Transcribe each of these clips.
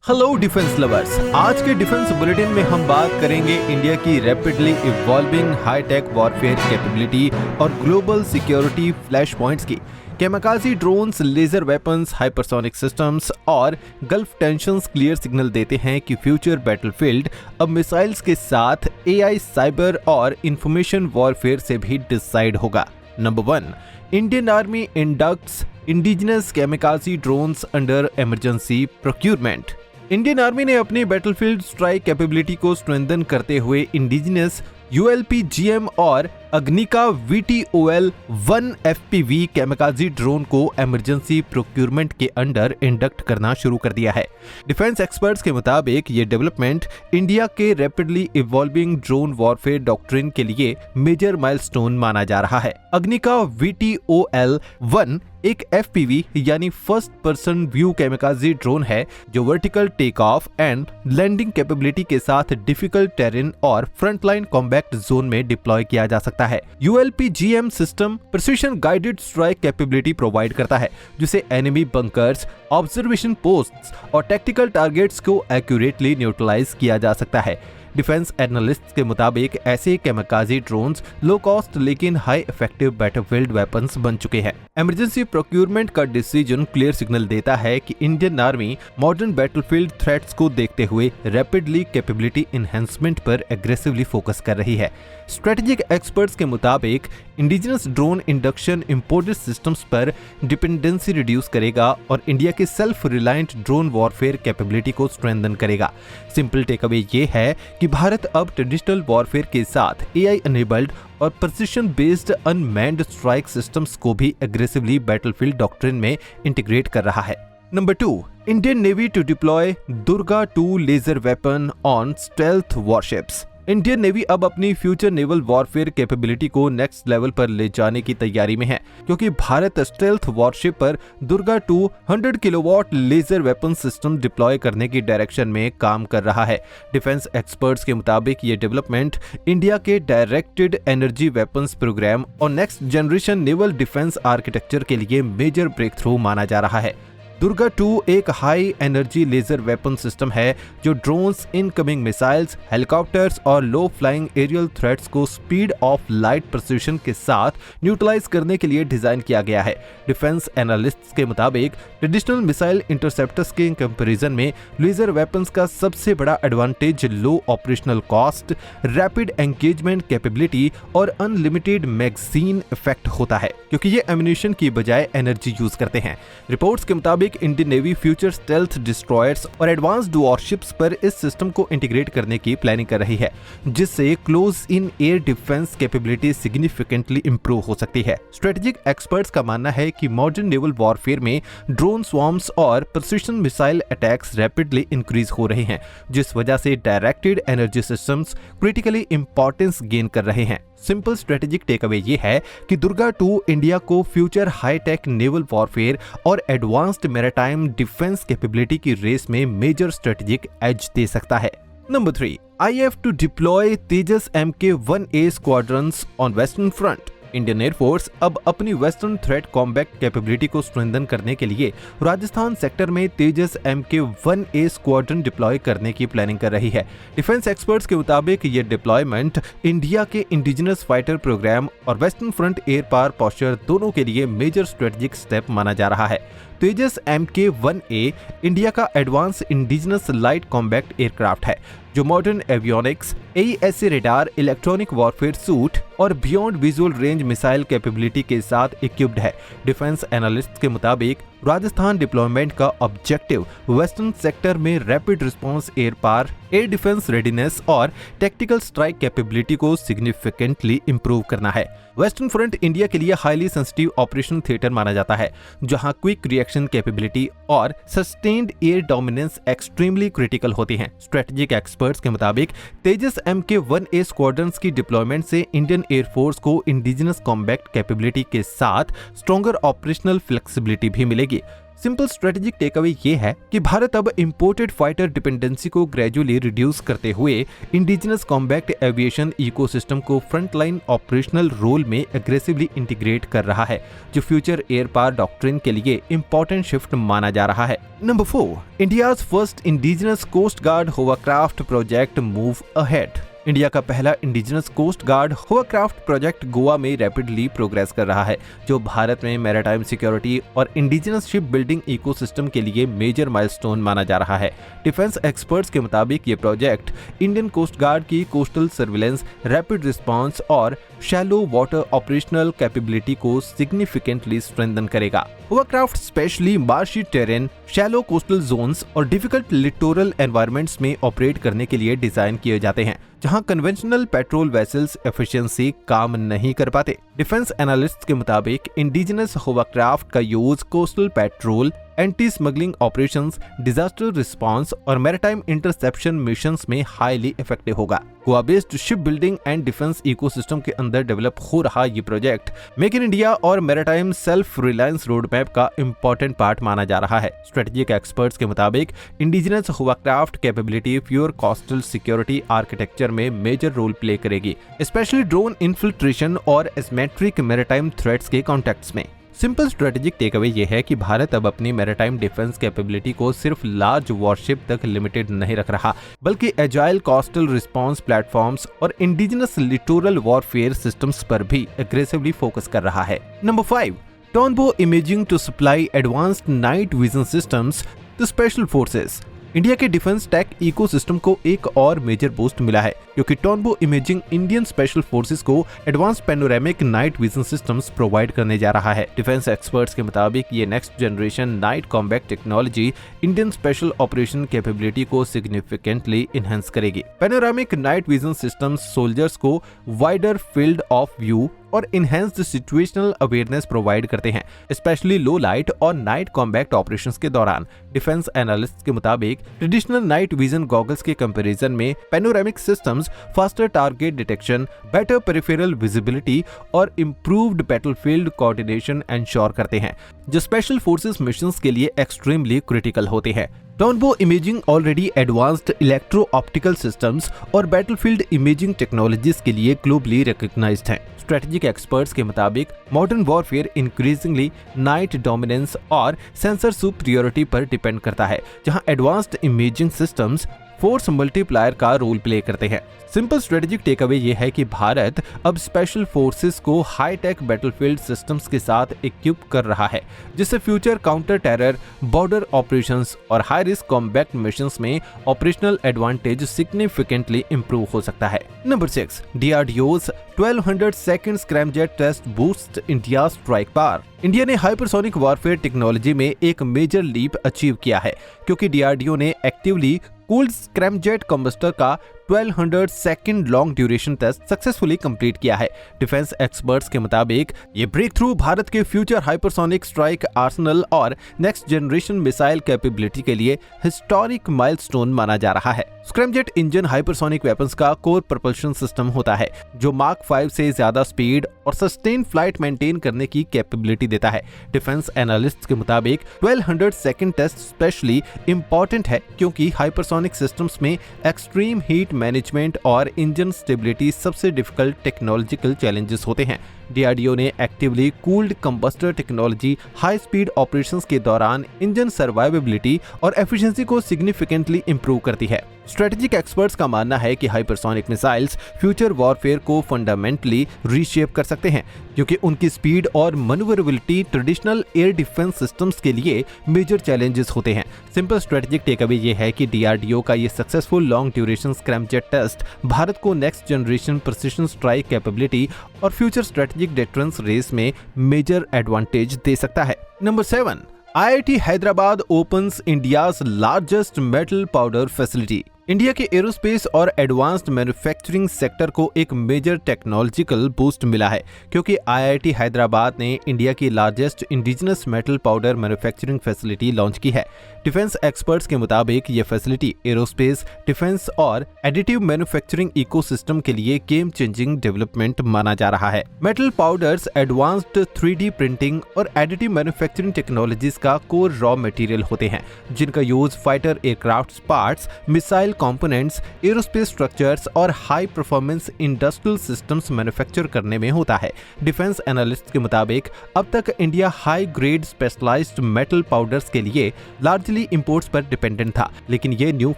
Hello defence lovers, आज के defence bulletin में हम बात करेंगे इंडिया की rapidly evolving hi tech warfare capability और ग्लोबल सिक्योरिटी फ्लैश पॉइंट्स की। Kamikaze drones, laser weapons, hypersonic systems और गल्फ टेंशंस क्लियर सिग्नल देते हैं कि फ्यूचर बैटलफील्ड अब मिसाइल्स के साथ एआई, साइबर और इंफॉर्मेशन वॉरफेयर से भी डिसाइड होगा। Number 1, Indian army inducts indigenous kamikaze drones under emergency procurement. Indian army ने अपनी बैटलफील्ड स्ट्राइक कैपेबिलिटी को स्ट्रेंथन करते हुए इंडिजिनस ULP-GM और अग्निका VTOL-1 FPV कैमकाजी ड्रोन को इमरजेंसी प्रोक्यूरमेंट के अंडर इंडक्ट करना शुरू कर दिया है। डिफेंस एक्सपर्ट्स के मुताबिक ये डेवलपमेंट इंडिया के rapidly evolving drone warfare doctrine के लिए मेजर माइलस्टोन माना जा रहा है। अग्निका VTOL-1 एक FPV यानी first person view kamikaze drone है जो vertical take off and landing capability के साथ डिफिकल्ट टेरेन और फ्रंटलाइन कॉम्बैट जोन में डिप्लॉय किया जा सकता है। ULP-GM system precision guided strike capability provide करता है जिसे एनिमी बंकर्स, ऑब्जर्वेशन पोस्ट्स और टैक्टिकल टारगेट्स को एक्यूरेटली न्यूट्रलाइज किया जा सकता है। डिफेंस एनालिस्ट्स के मुताबिक ऐसे कैमकाजी ड्रोन्स लो कॉस्ट लेकिन हाई इफेक्टिव बैटलफील्ड वेपन्स बन चुके हैं। इमरजेंसी प्रोक्यूरमेंट का डिसीजन क्लियर सिग्नल देता है कि Indian army modern battlefield threats को देखते हुए रैपिडली कैपेबिलिटी एनहांसमेंट पर एग्रेसिवली फोकस कर रही है। स्ट्रेटेजिक एक्सपर्ट्स के मुताबिक indigenous drone induction imported systems पर डिपेंडेंसी रिड्यूस करेगा और इंडिया के self reliant drone warfare capability को स्ट्रेंथन करेगा। सिंपल टेकअवे ये है कि भारत अब ट्रेडिशनल वॉरफेयर के साथ एआई एनेबल्ड और precision based unmanned strike systems को भी एग्रेसिवली बैटलफील्ड डॉक्ट्रिन में इंटीग्रेट कर रहा है। Number 2, Indian navy to deploy Durga 2 laser weapon on stealth warships. Indian navy अब अपनी फ्यूचर नेवल वॉरफेयर कैपेबिलिटी को नेक्स्ट लेवल पर ले जाने की तैयारी में है क्योंकि भारत स्टेल्थ वॉरशिप पर Durga 2 100 kilowatt laser weapon system deploy करने की डायरेक्शन में काम कर रहा है। डिफेंस एक्सपर्ट्स के मुताबिक ये डेवलपमेंट इंडिया के डायरेक्टेड एनर्जी वेपन्स प्रोग्राम और next generation naval defence architecture के लिए मेजर ब्रेक थ्रू माना जा रहा है। दुर्गा 2 एक high energy laser weapon system है जो ड्रोन्स, इनकमिंग मिसाइल्स, हेलीकॉप्टर्स और लो फ्लाइंग एरियल थ्रेट्स को स्पीड ऑफ लाइट प्रिसिशन के साथ न्यूट्रलाइज करने के लिए डिजाइन किया गया है। डिफेंस एनालिस्ट्स के मुताबिक ट्रेडिशनल मिसाइल इंटरसेप्टर्स के कंपैरिजन में लेजर वेपन्स का सबसे बड़ा advantage low operational cost, rapid engagement capability और अनलिमिटेड मैगजीन इफेक्ट होता है क्योंकि ये एम्यूनिशन की बजाय एनर्जी यूज करते हैं। रिपोर्ट्स के मुताबिक Indian navy future stealth destroyers और एडवांस्ड वॉरशिप्स पर इस सिस्टम को इंटीग्रेट करने की प्लानिंग कर रही है जिससे close in air defence capability significantly improve हो सकती है। स्ट्रेटेजिक एक्सपर्ट्स का मानना है कि मॉडर्न नेवल वॉरफेयर में ड्रोन स्वॉर्म्स और precision missile attacks rapidly increase हो रहे हैं जिस वजह से directed energy systems critically importance gain कर रहे हैं। सिंपल स्ट्रेटेजिक टेकअवे ये है कि दुर्गा 2 इंडिया को फ्यूचर हाईटेक नेवल वॉरफेयर और एडवांस्ड मैरीटाइम डिफेंस कैपेबिलिटी की रेस में मेजर स्ट्रेटेजिक एज दे सकता है। Number 3, IAF to deploy Tejas MK-1A squadrons on western front. Indian air force अब अपनी वेस्टर्न थ्रेट कॉम्बैट कैपेबिलिटी को स्ट्रेंथन करने के लिए राजस्थान सेक्टर में तेजस MK-1A स्क्वाड्रन डिप्लॉय करने की प्लानिंग कर रही है। डिफेंस एक्सपर्ट्स के मुताबिक ये डिप्लॉयमेंट इंडिया के इंडिजिनस फाइटर प्रोग्राम और western front air power posture दोनों के लिए मेजर स्ट्रेटेजिक स्टेप माना जा रहा है। तेजस MK-1A इंडिया का advance indigenous light combat aircraft है जो modern avionics, AESA radar, electronic warfare suite और beyond visual range missile capability के साथ इक्विप्ड है। डिफेंस एनालिस्ट के मुताबिक राजस्थान डिप्लॉयमेंट का ऑब्जेक्टिव वेस्टर्न सेक्टर में rapid response air power, air defence readiness और टैक्टिकल स्ट्राइक कैपेबिलिटी को सिग्निफिकेंटली इंप्रूव करना है। वेस्टर्न फ्रंट इंडिया के लिए हाईली सेंसिटिव ऑपरेशन थिएटर माना जाता है जहां क्विक रिएक्शन कैपेबिलिटी और sustained air dominance extremely critical होती हैं। स्ट्रेटेजिक एक्सपर्ट्स के मुताबिक तेजस MK-1A स्क्वाड्रंस की डिप्लॉयमेंट से इंडियन एयरफोर्स को इंडिजिनस कॉम्बैट कैपेबिलिटी के साथ स्ट्रॉन्गर ऑपरेशनल फ्लेक्सिबिलिटी भी मिलेगी। सिंपल स्ट्रेटेजिक टेकअवे ये है कि भारत अब इंपोर्टेड फाइटर डिपेंडेंसी को ग्रेजुअली रिड्यूस करते हुए इंडिजिनस कॉम्बैट एविएशन इकोसिस्टम को फ्रंटलाइन ऑपरेशनल रोल में एग्रेसिवली इंटीग्रेट कर रहा है, जो फ्यूचर एयर पावर डॉक्ट्रिन के लिए इंपॉर्टेंट शिफ्ट माना जा रहा है। Number 4, India's first indigenous coast guard hovercraft project move ahead. India का पहला indigenous coast guard hovercraft project Goa में रैपिडली प्रोग्रेस कर रहा है, जो भारत में मैरीटाइम सिक्योरिटी और इंडिजिनस शिप बिल्डिंग इकोसिस्टम के लिए मेजर माइलस्टोन माना जा रहा है। डिफेंस एक्सपर्ट्स के मुताबिक ये प्रोजेक्ट इंडियन कोस्ट गार्ड की कोस्टल सर्विलेंस, रैपिड रिस्पांस और शैलो वाटर ऑपरेशनल कैपेबिलिटी को सिग्निफिकेंटली स्ट्रेंथन करेगा। Hovercraft specially marshy terrain, shallow coastal zones और डिफिकल्ट लिटोरल एनवायरनमेंट्स में ऑपरेट करने के लिए डिजाइन किए जाते हैं, जहां कन्वेंशनल पेट्रोल वेसल्स एफिशिएंसी काम नहीं कर पाते। डिफेंस एनालिस्ट्स के मुताबिक इंडिजिनस होवरक्राफ्ट का use coastal petrol, anti smuggling operations, disaster response और मैरीटाइम इंटरसेप्शन मिशंस में हाईली इफेक्टिव होगा। Goa based ship building and defence ecosystem के अंदर डेवलप हो रहा ये प्रोजेक्ट मेक इन इंडिया और maritime self reliance road map का इंपॉर्टेंट पार्ट माना जा रहा है। स्ट्रेटेजिक एक्सपर्ट्स के मुताबिक indigenous hovercraft capability pure coastal security architecture में मेजर रोल प्ले करेगी, स्पेशली ड्रोन इन्फिल्ट्रेशन और एसिमेट्रिक मैरीटाइम थ्रेट्स के कॉन्टेक्स्ट में। सिंपल स्ट्रेटेजिक टेकअवे ये है कि भारत अब अपनी मैरीटाइम डिफेंस कैपेबिलिटी को सिर्फ लार्ज वॉरशिप तक लिमिटेड नहीं रख रहा, बल्कि एजाइल कोस्टल रिस्पांस प्लेटफॉर्म्स और इंडिजिनस लिटोरल वॉरफेयर सिस्टम्स पर भी एग्रेसिवली फोकस कर रहा है। Number 5, Tonbo imaging to supply advanced night vision systems to special forces. India के डिफेंस टेक इकोसिस्टम को एक और मेजर बूस्ट मिला है, क्योंकि Tonbo imaging Indian special forces को advanced panoramic night vision systems provide करने जा रहा है। डिफेंस एक्सपर्ट्स के मुताबिक ये next generation night combat technology Indian special operation capability को सिग्निफिकेंटली इनहेंस करेगी। Panoramic night vision systems soldiers को वाइडर फील्ड ऑफ व्यू और इनहेंस्ड सिचुएशनल अवेयरनेस प्रोवाइड करते हैं, स्पेशली लो लाइट और नाइट कॉम्बैट ऑपरेशंस के दौरान। डिफेंस एनालिस्ट्स के मुताबिक ट्रेडिशनल नाइट विजन गॉगल्स के कंपैरिजन में panoramic systems faster target detection, better peripheral visibility और इंप्रूव्ड बैटलफील्ड कोऑर्डिनेशन एंश्योर करते हैं, जो स्पेशल फोर्सेस मिशंस के लिए एक्सट्रीमली क्रिटिकल होते हैं। Tonbo imaging already advanced electro optical systems और बैटलफील्ड इमेजिंग टेक्नोलॉजीज के लिए ग्लोबली रिकॉग्नाइज्ड हैं। स्ट्रेटेजिक एक्सपर्ट्स के मुताबिक modern warfare increasingly night dominance और सेंसर सुपीरियरिटी पर डिपेंड करता है, जहां advanced imaging systems force multiplier का रोल प्ले करते हैं। सिंपल स्ट्रेटेजिक टेकअवे ये है कि भारत अब स्पेशल फोर्सेस को हाई टेक बैटलफील्ड सिस्टम्स के साथ इक्विप कर रहा है, जिससे future counter terror, border operations और हाई रिस्क कॉम्बैट मिशंस में ऑपरेशनल एडवांटेज सिग्निफिकेंटली इंप्रूव हो सकता है। Number 6, DRDO's 1200 second scramjet test boost India strike power. India ने हाइपरसोनिक वॉरफेयर टेक्नोलॉजी में एक मेजर लीप अचीव किया है, क्योंकि DRDO ने एक्टिवली कूल्ड स्क्रैमजेट कम्बस्टर का 1200 second long duration test successfully complete किया है। डिफेंस एक्सपर्ट्स के मुताबिक ये ब्रेक थ्रू भारत के फ्यूचर हाइपरसोनिक स्ट्राइक आर्सेनल और नेक्स्ट जनरेशन मिसाइल कैपेबिलिटी के लिए हिस्टोरिक माइलस्टोन माना जा रहा है। स्क्रैमजेट इंजन हाइपरसोनिक वेपन्स का कोर प्रपल्शन सिस्टम होता है, जो मार्क 5 से ज्यादा स्पीड और सस्टेन फ्लाइट मेंटेन करने की कैपेबिलिटी देता है। डिफेंस एनालिस्ट्स के मुताबिक 1200 सेकंड टेस्ट स्पेशली इंपॉर्टेंट है, क्योंकि हाइपरसोनिक सिस्टम्स में एक्सट्रीम हीट मैनेजमेंट और इंजन स्टेबिलिटी सबसे डिफिकल्ट टेक्नोलॉजिकल चैलेंजेस होते हैं। DRDO ने actively cooled combustor technology high speed operations के दौरान इंजन सर्वाइवेबिलिटी और एफिशिएंसी को सिग्निफिकेंटली इंप्रूव करती है। स्ट्रेटेजिक एक्सपर्ट्स का मानना है कि हाइपरसोनिक मिसाइल्स फ्यूचर वॉरफेयर को फंडामेंटली रीशेप कर सकते हैं, क्योंकि उनकी स्पीड और manoeuvrability traditional air defence systems के लिए मेजर चैलेंजेस होते हैं। सिंपल स्ट्रेटेजिक टेकअवे ये है कि DRDO का ये successful long duration scramjet test Bharat को next generation precision strike capability और फ्यूचर स्ट्रेटेजिक डिफेंस रेस में मेजर एडवांटेज दे सकता है। Number 7, IIT Hyderabad opens India's largest metal powder facility। India के एरोस्पेस और एडवांस्ड मैन्युफैक्चरिंग सेक्टर को एक मेजर टेक्नोलॉजिकल बूस्ट मिला है क्योंकि आईआईटी हैदराबाद ने इंडिया की largest indigenous metal powder manufacturing facility launch की है। डिफेंस एक्सपर्ट्स के मुताबिक ये फैसिलिटी एरोस्पेस, डिफेंस और एडिटिव मैन्युफैक्चरिंग इकोसिस्टम के लिए गेम चेंजिंग डेवलपमेंट माना जा रहा है। Metal powders advanced 3D printing और एडिटिव मैन्युफैक्चरिंग टेक्नोलॉजीज का कोर रॉ मटेरियल होते हैं, जिनका use fighter aircraft parts, missile components, aerospace structures और high performance industrial systems manufacture करने में होता है। डिफेंस एनालिस्ट के मुताबिक अब तक India high grade specialised metal powders के लिए लार्जली इंपोर्ट्स पर डिपेंडेंट था, लेकिन ये new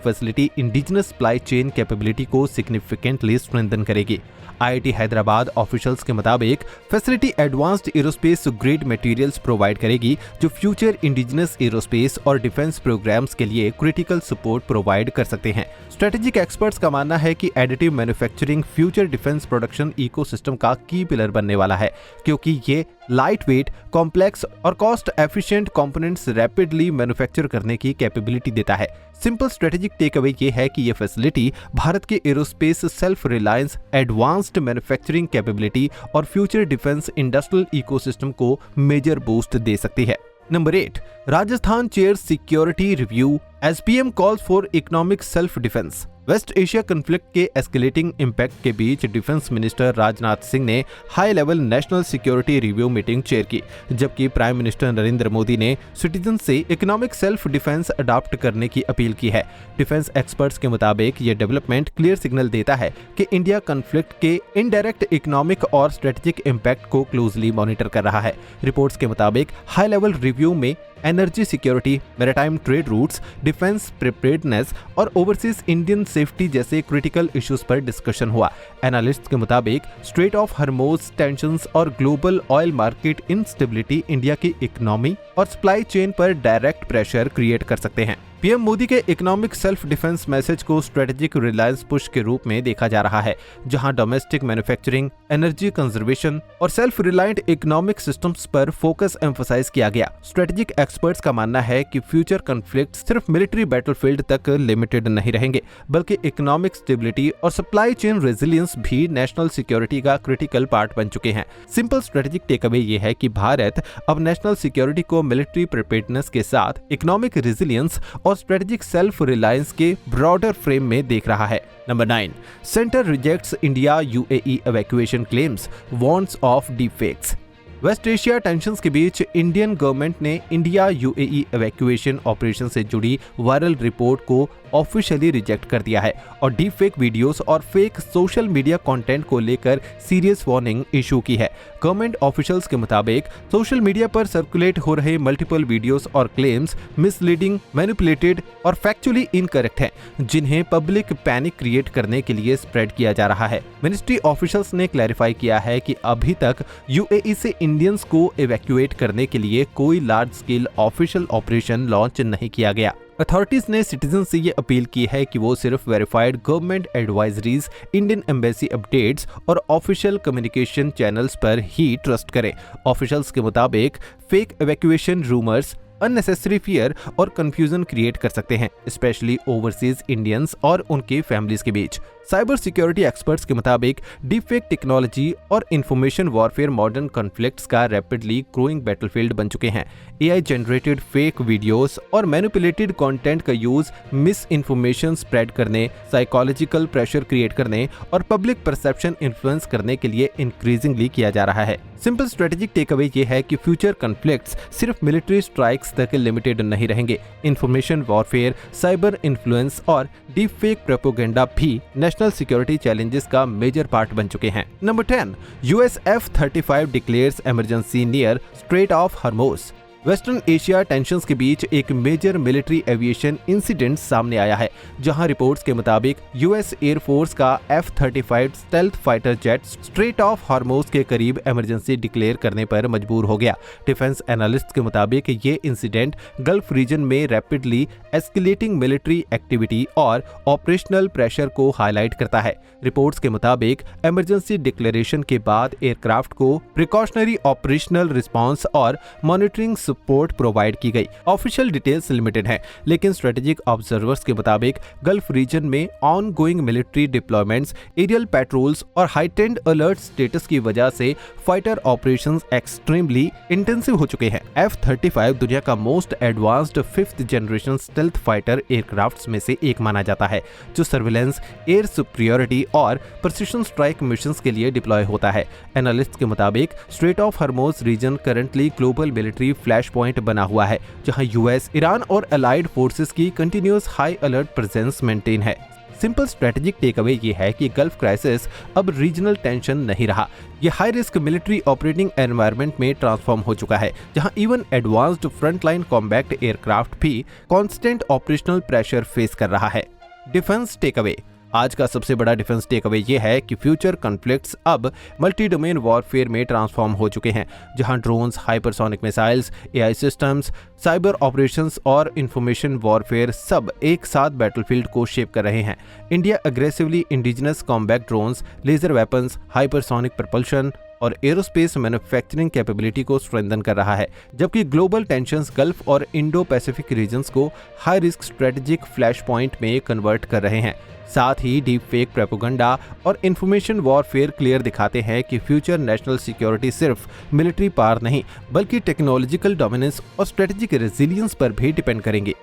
facility indigenous supply chain capability को सिग्निफिकेंटली स्ट्रेंथन करेगी। आईआईटी हैदराबाद ऑफिशियल्स के मुताबिक facility advanced aerospace grade materials provide करेगी जो फ्यूचर इंडिजिनस एरोस्पेस और डिफेंस प्रोग्राम्स के लिए क्रिटिकल सपोर्ट प्रोवाइड कर सकते हैं। स्ट्रेटेजिक एक्सपर्ट्स का मानना है कि additive manufacturing future defence production ecosystem का की पिलर बनने वाला है क्योंकि ये लाइट वेट, कॉम्प्लेक्स और cost efficient components rapidly manufacture करने की कैपेबिलिटी देता है। सिंपल स्ट्रेटेजिक टेक अवे ये है कि ये फैसिलिटी भारत के aerospace self reliance, advanced manufacturing capability और फ्यूचर डिफेंस इंडस्ट्रियल इकोसिस्टम को मेजर बूस्ट दे सकती है। Number 8, Rajasthan chair security review, SPM calls for economic self defence. West Asia conflict के एस्केलेटिंग इंपैक्ट के बीच डिफेंस मिनिस्टर राजनाथ सिंह ने high level national security review meeting chair की, जबकि प्राइम मिनिस्टर नरेंद्र मोदी ने सिटीजन से इकोनॉमिक सेल्फ डिफेंस अडॉप्ट करने की अपील की है। डिफेंस एक्सपर्ट्स के मुताबिक ये डेवलपमेंट क्लियर सिग्नल देता है कि इंडिया कॉन्फ्लिक्ट के इनडायरेक्ट इकोनॉमिक और स्ट्रेटेजिक इंपैक्ट को क्लोजली मॉनिटर कर रहा है। रिपोर्ट्स के मुताबिक हाई लेवल रिव्यू में energy security, maritime trade routes, defence preparedness और ओवरसीज इंडियन सेफ्टी जैसे क्रिटिकल इश्यूज पर डिस्कशन हुआ। एनालिस्ट के मुताबिक स्ट्रेट ऑफ हॉर्मुज़ टेंशंस और global oil market instability India की इकोनॉमी और सप्लाई चेन पर डायरेक्ट प्रेशर क्रिएट कर सकते हैं। पीएम मोदी के इकोनॉमिक सेल्फ डिफेंस मैसेज को स्ट्रेटेजिक रिलायंस पुश के रूप में देखा जा रहा है, जहां डोमेस्टिक मैन्युफैक्चरिंग, एनर्जी कंजर्वेशन और सेल्फ रिलायंट इकोनॉमिक सिस्टम्स पर फोकस एम्फसाइज किया गया। स्ट्रेटेजिक एक्सपर्ट्स का मानना है कि फ्यूचर कॉन्फ्लिक्ट सिर्फ मिलिट्री बैटलफील्ड तक लिमिटेड नहीं रहेंगे, बल्कि इकोनॉमिक स्टेबिलिटी और सप्लाई चेन रेजिलियंस भी नेशनल सिक्योरिटी का क्रिटिकल पार्ट बन चुके हैं। सिंपल स्ट्रेटेजिक टेकअवे ये है कि भारत अब नेशनल सिक्योरिटी को मिलिट्री प्रिपेयर्डनेस के साथ इकोनॉमिक रेजिलियंस और स्ट्रेटेजिक सेल्फ रिलायंस के ब्रॉडर फ्रेम में देख रहा है। Number 9, centre rejects India UAE evacuation claims, warns of deepfakes. West Asia tensions के बीच इंडियन गवर्नमेंट ने इंडिया यूएई इवैक्यूएशन ऑपरेशन से जुड़ी वायरल रिपोर्ट को ऑफिशियली रिजेक्ट कर दिया है और डीप फेक वीडियोस और फेक सोशल मीडिया कंटेंट को लेकर सीरियस वार्निंग इशू की है। गवर्नमेंट ऑफिशियल्स के मुताबिक सोशल मीडिया पर सर्कुलेट हो रहे मल्टीपल वीडियोस और क्लेम्स मिसलीडिंग, मैनिपुलेटेड और फैक्चुअली इनकरेक्ट हैं, जिन्हें पब्लिक पैनिक क्रिएट करने के लिए स्प्रेड किया जा रहा है। मिनिस्ट्री ऑफिशियल्स ने क्लैरिफाई किया है कि अभी तक यूएई से इंडियंस को इवैक्यूएट करने के लिए कोई large scale official operation launch नहीं किया गया। अथॉरिटीज ने सिटीजन से ये अपील की है कि वो सिर्फ verified government advisories, Indian embassy updates और ऑफिशियल कम्युनिकेशन चैनल्स पर ही ट्रस्ट करें। ऑफिशियल्स के मुताबिक fake evacuation rumours unnecessary fear और कंफ्यूजन क्रिएट कर सकते हैं, स्पेशली ओवरसीज इंडियंस और उनके फैमिलीज के बीच। साइबर सिक्योरिटी एक्सपर्ट्स के मुताबिक डीपफेक टेक्नोलॉजी और इंफॉर्मेशन वॉरफेयर मॉडर्न कॉन्फ्लिक्ट्स का रैपिडली ग्रोइंग बैटलफील्ड बन चुके हैं। एआई जनरेटेड फेक वीडियोस और मैनिपुलेटेड कंटेंट का यूज मिस इन्फॉर्मेशन स्प्रेड करने, साइकोलॉजिकल प्रेशर क्रिएट करने और पब्लिक परसेप्शन इन्फ्लुएंस करने के लिए इंक्रीजिंगली किया जा रहा है। सिंपल स्ट्रेटेजिक टेकअवे ये है कि फ्यूचर कॉन्फ्लिक्ट्स सिर्फ मिलिट्री स्ट्राइक्स तक लिमिटेड नहीं रहेंगे। इंफॉर्मेशन वॉरफेयर, साइबर इन्फ्लुएंस और डीप फेक प्रोपेगेंडा भी नेशनल सिक्योरिटी चैलेंजेस का मेजर पार्ट बन चुके हैं। Number 10, US F-35 declares emergency near straight of Hormuz. Western Asia tensions के बीच एक मेजर मिलिट्री एविएशन इंसिडेंट सामने आया है, जहां रिपोर्ट्स के मुताबिक यूएस एयरफोर्स का F-35 stealth fighter jet straight of Hormuz के करीब इमरजेंसी डिक्लेयर करने पर मजबूर हो गया। डिफेंस एनालिस्ट के मुताबिक ये इंसिडेंट गल्फ रीजन में रैपिडली एस्केलेटिंग मिलिट्री एक्टिविटी और ऑपरेशनल प्रेशर को हाईलाइट करता है। रिपोर्ट्स के मुताबिक इमरजेंसी डिक्लेरेशन के बाद एयरक्राफ्ट को प्रिकॉशनरी ऑपरेशनल रिस्पांस और मॉनिटरिंग सपोर्ट प्रोवाइड की गई। ऑफिशियल डिटेल्स लिमिटेड हैं, लेकिन स्ट्रेटेजिक ऑब्जर्वर्स के मुताबिक गल्फ रीजन में ongoing military deployments, aerial patrols और हाइटेंड अलर्ट स्टेटस की वजह से फाइटर ऑपरेशंस एक्सट्रीमली इंटेंसिव हो चुके हैं। F-35 दुनिया का most advanced 5th generation stealth fighter aircrafts में से एक माना जाता है, जो सर्विलेंस, एयर सुपीरियरिटी और प्रिसिशन स्ट्राइक मिशंस के लिए डिप्लॉय होता है। एनालिस्ट के मुताबिक strait of Hormuz region currently global military flash point बना हुआ है, जहां यूएस, ईरान और अलाइड फोर्सेस की continuous high alert presence maintain है। सिंपल स्ट्रेटेजिक टेक अवे ये है कि गल्फ क्राइसिस अब रीजनल टेंशन नहीं रहा, ये high risk military operating environment में ट्रांसफॉर्म हो चुका है, जहां even advanced frontline combat aircraft भी कांस्टेंट ऑपरेशनल प्रेशर फेस कर रहा है। Defence take away. आज का सबसे बड़ा डिफेंस टेक अवे ये है कि फ्यूचर कॉन्फ्लिक्ट्स अब मल्टी डोमेन वॉरफेयर में ट्रांसफॉर्म हो चुके हैं, जहां drones, hypersonic missiles, AI systems, cyber operations और इंफॉर्मेशन वॉरफेयर सब एक साथ बैटलफील्ड को शेप कर रहे हैं। India aggressively indigenous combat drones, laser weapons, hypersonic propulsion और एरोस्पेस मैन्युफैक्चरिंग कैपेबिलिटी को स्ट्रेंथन कर रहा है, जबकि ग्लोबल टेंशंस गल्फ और इंडो पैसिफिक रीजन्स को high risk strategic flash point में कन्वर्ट कर रहे हैं। साथ ही डीप फेक प्रोपेगेंडा और इंफॉर्मेशन वॉरफेयर क्लियर दिखाते हैं कि फ्यूचर नेशनल सिक्योरिटी सिर्फ मिलिट्री पावर नहीं, बल्कि टेक्नोलॉजिकल डोमिनेंस और स्ट्रेटेजिक रेजिलियंस पर भी डिपेंड करेंगे।